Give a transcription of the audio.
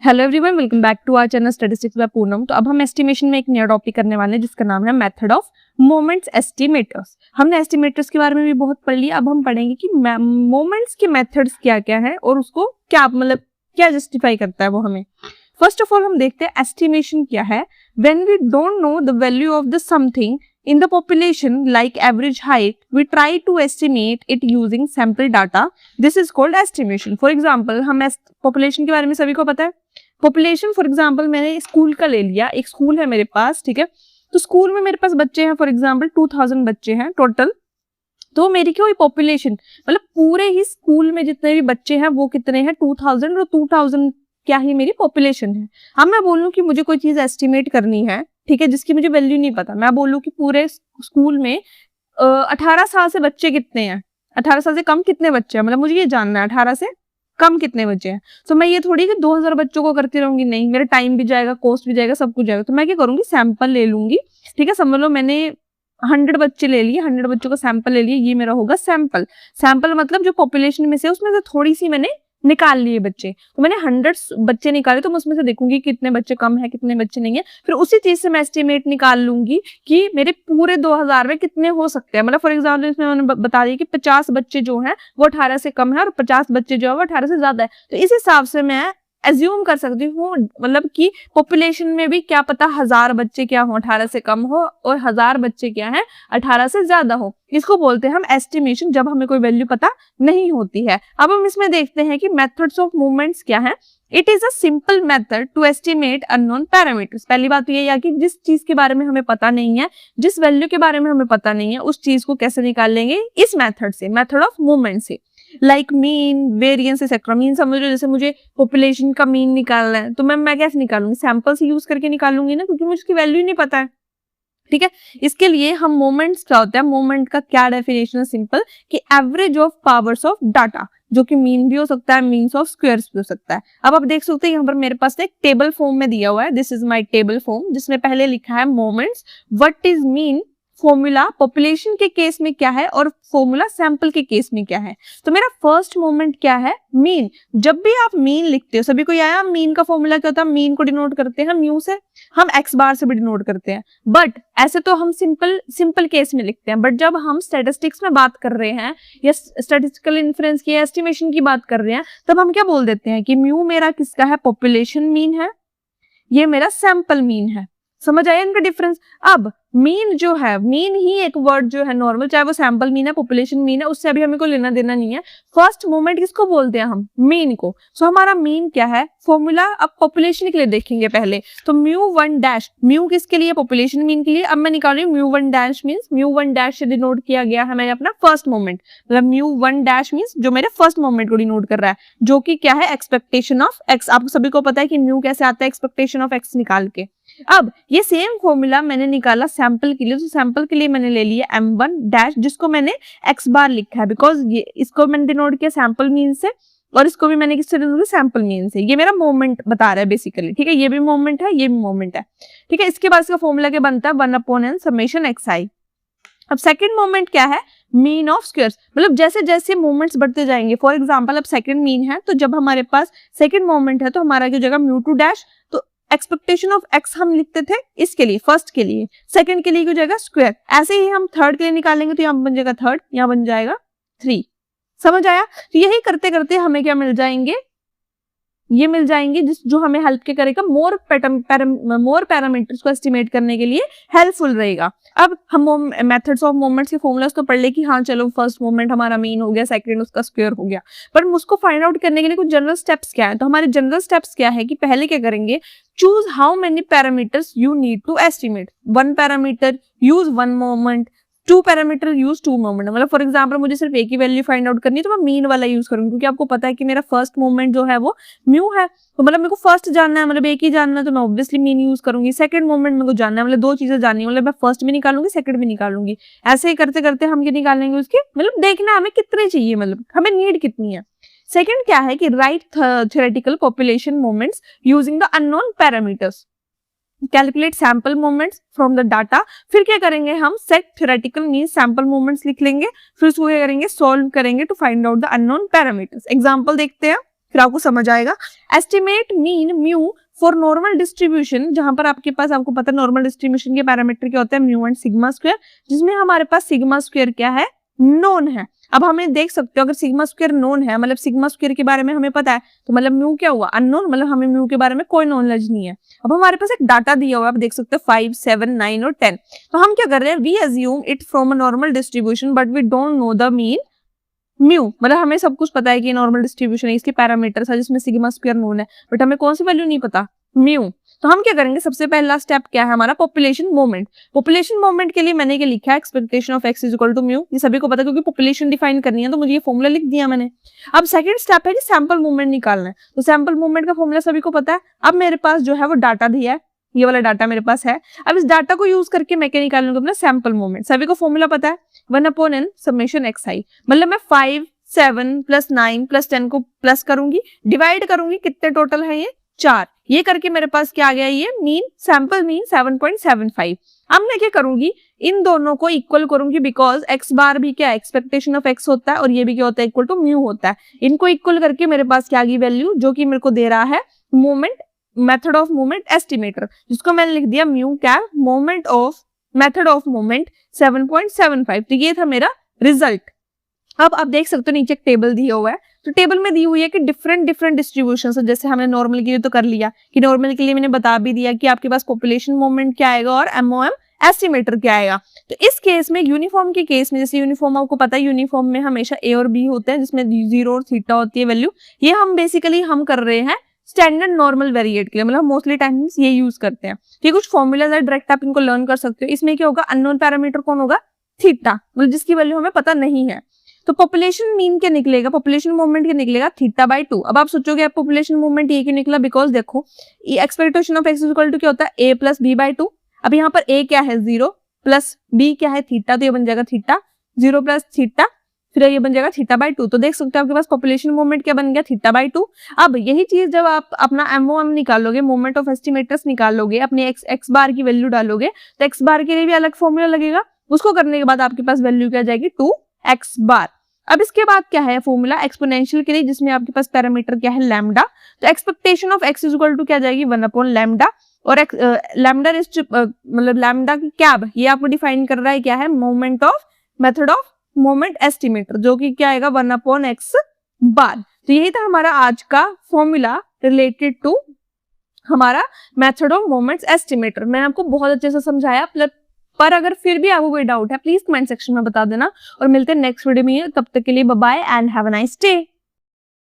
Hello everyone, welcome back to our channel statistics by Poonam. तो अब हम एस्टिमेशन में एक नया टॉपिक करने वाले हैं जिसका नाम है मेथड ऑफ मोमेंट्स एस्टिमेटर्स। हमने एस्टिमेटर्स के बारे में भी बहुत पढ़ लिया, अब हम पढ़ेंगे कि मोमेंट्स के मेथड्स क्या क्या है और उसको क्या क्या जस्टिफाई करता है वो हमें। फर्स्ट ऑफ ऑल हम देखते हैं एस्टिमेशन क्या है। When we don't know the value of the something in the population like average height, we try to estimate it using sample data. This is called estimation. For example, हम population के बारे में सभी को पता है। population for example मैंने school का ले लिया, एक स्कूल है मेरे पास, ठीक है। तो स्कूल में मेरे पास बच्चे हैं, फॉर एग्जाम्पल 2000 बच्चे हैं टोटल। तो मेरी क्या हुई पॉपुलेशन, मतलब पूरे ही स्कूल में जितने भी बच्चे हैं वो कितने हैं 2000, और 2000 क्या ही मेरी पॉपुलेशन है। अब मैं बोलूं कि मुझे कोई चीज एस्टिमेट करनी है, ठीक है, जिसकी मुझे वैल्यू नहीं पता। मैं बोलूं कि पूरे स्कूल में 18 साल से बच्चे कितने हैं, 18 साल से कम कितने बच्चे हैं, मतलब मुझे ये जानना है 18 से कम कितने बच्चे हैं। तो मैं ये थोड़ी कि 2000 बच्चों को करती रहूंगी, नहीं, मेरा टाइम भी जाएगा, कॉस्ट भी जाएगा, सब कुछ जाएगा। तो मैं क्या करूंगी, सैंपल ले लूंगी, ठीक है। समझ लो मैंने 100 बच्चे ले लिए, 100 बच्चों का सैंपल ले लिए, ये मेरा होगा सैंपल। सैंपल मतलब जो पॉपुलेशन में से उसमें से थोड़ी सी मैंने निकाल लिए बच्चे। तो मैंने 100 बच्चे निकाले, तो मैं उसमें से देखूंगी कितने बच्चे कम है कितने बच्चे नहीं है। फिर उसी चीज से मैं एस्टिमेट निकाल लूंगी कि मेरे पूरे 2000 में कितने हो सकते हैं। मतलब फॉर एग्जाम्पल इसमें मैंने बता दिया कि 50 बच्चे जो हैं वो 18 से कम है और 50 बच्चे जो है वो 18 से ज्यादा है। तो इस हिसाब से मैं एज्यूम कर सकती हूँ, मतलब कि पॉपुलेशन में भी क्या पता 1000 बच्चे क्या हो 18 से कम हो और 1000 बच्चे क्या है 18 से ज्यादा हो। इसको बोलते हैं हम एस्टिमेशन, जब हमें कोई वैल्यू पता नहीं होती है। अब हम इसमें देखते हैं कि मेथड्स ऑफ मूवमेंट्स क्या है। It is a simple method to estimate unknown parameters. पहली बात तो ये है कि जिस चीज के बारे में हमें पता नहीं है, जिस वैल्यू के बारे में हमें पता नहीं है, उस चीज को कैसे निकाल लेंगे, इस मेथड से, मेथड ऑफ मूवमेंट से। Like mean, variance etcetera. Mean समझ लो, जैसे मुझे पॉपुलेशन का मीन निकालना है तो मैं कैसे निकालूंगी, सैंपल से यूज करके निकालूंगी ना, क्योंकि मुझे उसकी वैल्यू ही नहीं पता है, ठीक है। इसके लिए हम मोमेंट्स क्या होता है, मोमेंट का क्या डेफिनेशन है, सिंपल, कि average of powers of data, जो कि मीन भी हो सकता है, मीन्स ऑफ स्क्वायर्स भी हो सकता है। अब आप देख सकते हैं यहाँ पर मेरे पास एक टेबल फॉर्म में दिया हुआ है, this is my table form, जिसमें पहले लिखा है moments, what is mean, formula population के केस में क्या है और फॉर्मूला सैंपल के केस में क्या है। तो मेरा फर्स्ट मोमेंट क्या है, मीन। जब भी आप मीन लिखते हो, सभी को आया मीन का फॉर्मूला क्या होता है, मीन को डिनोट करते हैं म्यू से, हम एक्स बार से भी डिनोट करते हैं, बट ऐसे तो हम सिंपल केस में लिखते हैं। बट जब हम स्टैटिस्टिक्स में बात कर रहे हैं या स्टैटिस्टिकल इन्फ्रेंस की एस्टिमेशन की बात कर रहे हैं, तब हम क्या बोल देते हैं कि म्यू मेरा किसका है, पॉपुलेशन मीन है, ये मेरा सैंपल मीन है। समझ आया इनका डिफरेंस। अब मीन जो है, मीन ही एक वर्ड जो है नॉर्मल, चाहे वो सैंपल मीन है, पॉपुलेशन मीन है, उससे अभी हमें को लेना देना नहीं है। फर्स्ट मोमेंट किसको बोलते हैं हम, मीन को। सो हमारा मीन क्या है, फॉर्मूला अब पॉपुलेशन के लिए देखेंगे पहले। तो म्यू 1 डैश, म्यू किसके लिए, पॉपुलेशन मीन के लिए। अब मैं निकाल रही हूँ mu 1 dash means, mu 1 dash से डिनोट किया गया है मेरा अपना फर्स्ट मोमेंट, मतलब म्यू 1 डैश मीन्स जो मेरे फर्स्ट मोमेंट को डिनोट कर रहा है, जो कि क्या है, एक्सपेक्टेशन ऑफ एक्स। आप सभी को पता है कि म्यू कैसे आता है, एक्सपेक्टेशन ऑफ एक्स निकाल के। अब ये सेम फॉर्मूला मैंने निकाला सैंपल के लिए, तो सैंपल के लिए मैंने ले लिया m1 डैश, जिसको मैंने x बार लिखा है, बिकॉज ये इसको मैंने डिनोट किया सैंपल मीन से, और इसको भी मैंने किससे डिनोट किया, सैंपल मीन से। ये मेरा मोमेंट बता रहा है बेसिकली, ठीक है, ये भी मोमेंट है, ये भी मोमेंट है, ठीक है। इसके बाद इसका फॉर्मूला क्या बनता है, 1/n समेशन xi। अब सेकंड मोमेंट क्या है, मीन ऑफ स्क्वायर्स, मतलब जैसे जैसे मोमेंट्स बढ़ते जाएंगे। फॉर एग्जांपल अब सेकंड मीन है, तो जब हमारे पास सेकंड मोमेंट है तो हमारा क्या जगह म्यू 2 डैश, तो एक्सपेक्टेशन ऑफ एक्स हम लिखते थे इसके लिए, फर्स्ट के लिए, सेकंड के लिए क्या हो जाएगा स्क्वायर। ऐसे ही हम थर्ड के लिए निकालेंगे, तो यहाँ बन जाएगा थर्ड, यहाँ बन जाएगा 3। समझ आया। तो यही करते करते हमें क्या मिल जाएंगे, ये मिल जाएंगे जो हमें हेल्प के करेगा, मोर पैरामीटर्स को एस्टिमेट करने के लिए हेल्पफुल रहेगा। अब हम मेथड्स ऑफ मोमेंट्स के फॉर्मूलास तो पढ़ ले कि हाँ चलो फर्स्ट मोमेंट हमारा मीन हो गया, सेकंड उसका स्क्वायर हो गया, पर उसको फाइंड आउट करने के लिए कुछ जनरल स्टेप्स क्या है। तो हमारे जनरल स्टेप्स क्या है कि पहले क्या करेंगे, choose how many parameters you need to estimate. 1 parameter use 1 moment, 2 parameter use 2 moment. मतलब फॉर एग्जांपल मुझे सिर्फ एक ही वैल्यू फाइंड आउट करनी है, तो मैं मीन वाला यूज करूंगी, क्योंकि आपको पता है कि मेरा फर्स्ट मोमेंट जो है वो म्यू है, तो मतलब मेरे को फर्स्ट जानना है, मतलब एक ही जानना है, तो मैं ऑब्वियसली मीन यूज करूंगी। सेकंड मोमेंट मेरे को जानना है, मतलब 2 चीजें जाननी है, मतलब मैं फर्स्ट भी निकालूंगी सेकंड भी निकालूंगी। ऐसे ही करते करते हम क्या निकालेंगे उसके, मतलब देखना है हमें कितने चाहिए, मतलब हमें नीड कितनी है। सेकंड क्या है कि write theoretical population moments using the unknown parameters, calculate sample moments from the data. फिर क्या करेंगे हम, set theoretical mean sample moments लिख लेंगे, फिर उसको क्या करेंगे, सॉल्व करेंगे to find out the unknown parameters. Example देखते हैं, फिर आपको समझ आएगा। Estimate mean mu for normal distribution, जहां पर आपके पास, आपको पता है नॉर्मल डिस्ट्रीब्यूशन के पैरामीटर क्या होते हैं, म्यू एंड सिग्मा स्क्वायर, जिसमें हमारे पास सिग्मा स्क्वायर क्या है, नोन है। अब हमें देख सकते हो अगर सिग्मा स्क्वायर नोन है, मतलब सिग्मा स्क्वायर के बारे में हमें पता है, तो मतलब म्यू क्या हुआ, अननोन, मतलब हमें म्यू के बारे में कोई नॉलेज नहीं है। अब हमारे पास एक डाटा दिया हुआ है, आप देख सकते हो 5, 7, 9 और 10। तो हम क्या कर रहे हैं, we assume it from a normal distribution but we don't know the mean mu, मतलब हमें सब कुछ पता है कि नॉर्मल डिस्ट्रीब्यूशन है, इसके पैरामीटर्स है जिसमें सिग्मा स्क्वायर नोन है, बट हमें कौन सी वैल्यू नहीं पता, म्यू। तो हम क्या करेंगे, सबसे पहला स्टेप क्या है हमारा, पॉपुलेशन मोमेंट। पॉपुलेशन मोमेंट के लिए मैंने क्या लिखा है, expectation of X is equal to mu, ये सभी को पता है क्योंकि पॉपुलेशन डिफाइन करनी है तो मुझे ये फॉर्मूला लिख दिया मैंने। अब सेकंड स्टेप है कि सैंपल मूवमेंट निकालना है, तो सैंपल मूवमेंट का फॉर्मूला सभी को पता है। अब मेरे पास जो है वो डाटा दिया है, ये वाला डाटा मेरे पास है। अब इस डाटा को यूज करके मैं क्या निकालूंगा, अपना सैंपल मूवमेंट। सभी को फॉर्मूला पता है, 1/n समेशन xi, मतलब मैं 5, 7 + 9 + 10 को प्लस करूंगी, डिवाइड करूंगी, कितने टोटल है ये 4, ये करके मेरे पास क्या आ गया, ये मीन, सैंपल मीन 7.75। अब मैं क्या करूंगी, इन दोनों को इक्वल करूंगी, बिकॉज x बार भी क्या एक्सपेक्टेशन ऑफ x होता है और ये भी क्या होता है, इक्वल टू म्यू होता है। इनको इक्वल करके मेरे पास क्या आ गई वैल्यू, जो कि मेरे को दे रहा है moment, method of moment estimator, जिसको मैंने लिख दिया mu cap moment of, method of moment 7.75। तो ये था मेरा रिजल्ट। अब आप देख सकते हो नीचे एक टेबल दिया हुआ है, तो टेबल में दी हुई है कि डिफरेंट डिस्ट्रीब्यूशन है। जैसे हमने नॉर्मल के लिए तो कर लिया कि नॉर्मल के लिए मैंने बता भी दिया कि आपके पास पॉपुलेशन मोमेंट क्या आएगा और एमओएम एस्टिमेटर क्या आएगा। तो इस केस में यूनिफॉर्म के केस में, जैसे यूनिफॉर्म आपको पता है, यूनिफॉर्म में हमेशा ए और बी होते हैं, जिसमें 0 और थीटा होती है वैल्यू। ये हम बेसिकली हम कर रहे हैं स्टैंडर्ड नॉर्मल वेरिएट के लिए, मतलब मोस्टली टाइम्स ये यूज करते हैं। ये कुछ फॉर्मूलाज है, डायरेक्ट आप इनको लर्न कर सकते हो। इसमें क्या होगा, अननोन पैरामीटर कौन होगा, थीटा, मतलब जिसकी वैल्यू हमें पता नहीं है। तो पॉपुलेशन मीन क्या निकलेगा, पॉपुलेशन मूवमेंट क्या निकलेगा, थीटा/2। अब आप सोचोगे आप पॉपुलेशन मूवमेंट ये क्यों निकला, बिकॉज देखो expectation of X equal to क्या होता है, a + b/2। अब यहाँ पर a क्या है 0 प्लस b क्या है थीटा, तो ये बन जाएगा थीटा, 0 + थीटा, फिर ये बन जाएगा थीटा/2। तो देख सकते हो आपके पास पॉपुलेशन मूवमेंट क्या बन गया, थीटा/2। अब यही चीज जब आप अपना एमओएम निकालोगे, मोमेंट ऑफ एस्टिमेटर्स निकालोगे, अपने एक्स बार की वैल्यू डालोगे, तो एक्स बार के लिए भी अलग फॉर्मूला लगेगा। उसको करने के बाद आपके पास वैल्यू क्या जाएगी, 2x बार। अब इसके बाद क्या है फॉर्मूला एक्सपोनेंशियल के लिए, जिसमें आपके पास पैरामीटर क्या है, लैम्डा। तो expectation of x is equal to क्या जाएगी, 1/λ, और लैम्डा मतलब लैम्डा की कैब, ये आपको डिफाइन कर रहा है क्या है, moment of, method of moment estimator, जो कि क्या आएगा 1/x बार। तो यही था हमारा आज का फॉर्मूला रिलेटेड टू हमारा मेथड ऑफ मोमेंट्स एस्टिमेटर। मैंने आपको बहुत अच्छे से समझाया, पर अगर फिर भी आपको कोई डाउट है प्लीज कमेंट सेक्शन में बता देना, और मिलते हैं नेक्स्ट वीडियो में। तब तक के लिए bye bye and have a nice day.